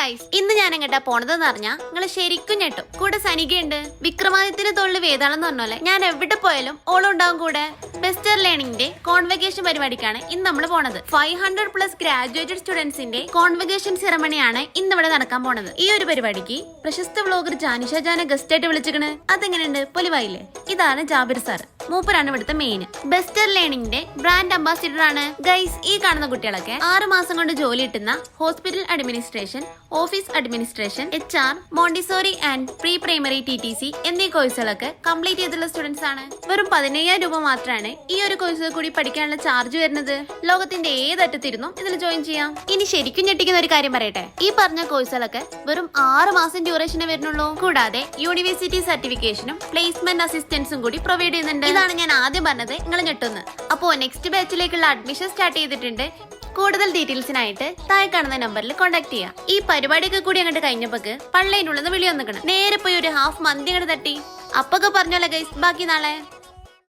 Guys, ഇന്ന് ഞാൻ എങ്ങട്ടാ പോണതെന്ന് അറിഞ്ഞാ നിങ്ങള് ശരിക്കും ഞെട്ടും. കൂടെ സനികയുണ്ട്. വിക്രമാദിത്യന്റെ തൊഴിൽ വേതാളെന്ന് പറഞ്ഞോലെ ഞാൻ എവിടെ പോയാലും ഓളും ഉണ്ടാവും കൂടെ. ബെസ്റ്റർ ലേണിംഗിന്റെ കോൺവെക്കേഷൻ പരിപാടിക്കാണ് ഇന്ന് നമ്മൾ പോണത്. 500+ ഗ്രാജുവേറ്റഡ് സ്റ്റുഡൻസിന്റെ കോൺവെക്കേഷൻ സെറമണിയാണ് ഇന്ന് ഇവിടെ നടക്കാൻ പോണത്. ഈ ഒരു പരിപാടിക്ക് പ്രശസ്ത വ്ളോഗർ ജാനിഷ ജാനെ ഗസ്റ്റ് ആയിട്ട് വിളിച്ചിക്കണ്. അതെങ്ങനെയുണ്ട്? പൊലിവായില്ലേ? ഇതാണ് ജാബിർ സാർ. മൂപ്പരാണ് ഇവിടുത്തെ മെയിൻ. ബെസ്റ്റർ ലേണിംഗിന്റെ ബ്രാൻഡ് അംബാസിഡർ ആണ്. ഗൈസ്, ഈ കാണുന്ന കുട്ടികളൊക്കെ 6 മാസം കൊണ്ട് ജോലി കിട്ടുന്ന hospital administration, office administration, HR, Montessori and pre primary TTC എന്നീ കോഴ്സുകളൊക്കെ കംപ്ലീറ്റ് ചെയ്തിട്ടുള്ള സ്റ്റുഡൻസ് ആണ്. വെറും 15,000 രൂപ മാത്രമാണ് ഈ ഒരു കോഴ്സ് കൂടി പഠിക്കാനുള്ള ചാർജ് വരുന്നത്. ലോകത്തിന്റെ ഏതറ്റത്തിരുന്നും ഇതിൽ ജോയിൻ ചെയ്യാം. ഇനി ശരിക്കും ഞെട്ടിക്കുന്ന ഒരു കാര്യം പറയട്ടെ. ഈ പറഞ്ഞ കോഴ്സുകളൊക്കെ വെറും 6 മാസം ഡ്യൂറേഷനെ വരുന്നുള്ളൂ. കൂടാതെ യൂണിവേഴ്സിറ്റി സർട്ടിഫിക്കേഷനും പ്ലേസ്മെന്റ് അസിസ്റ്റൻസും കൂടി പ്രൊവൈഡ് ചെയ്യുന്നുണ്ട്. ഇതാണ് ഞാൻ ആദ്യം പറഞ്ഞത്, നിങ്ങൾ ഞെട്ടുന്നു. അപ്പോ നെക്സ്റ്റ് ബാച്ചിലേക്കുള്ള അഡ്മിഷൻ സ്റ്റാർട്ട് ചെയ്തിട്ടുണ്ട്. കൂടുതൽ ഡീറ്റെയിൽസിനായിട്ട് താഴെ കാണുന്ന നമ്പറിൽ കോൺടാക്ട് ചെയ്യാം. ഈ പരിപാടിയൊക്കെ കൂടി അങ്ങോട്ട് കഴിഞ്ഞപ്പോക്ക് പള്ളേനുള്ളത് വിളി വന്നിക്കണം. നേരെ പോയി ഒരു ഹാഫ് മന്തി അങ്ങോട്ട് തട്ടി. അപ്പൊക്കെ പറഞ്ഞോളെ ഗൈസ്, ബാക്കി നാളെ.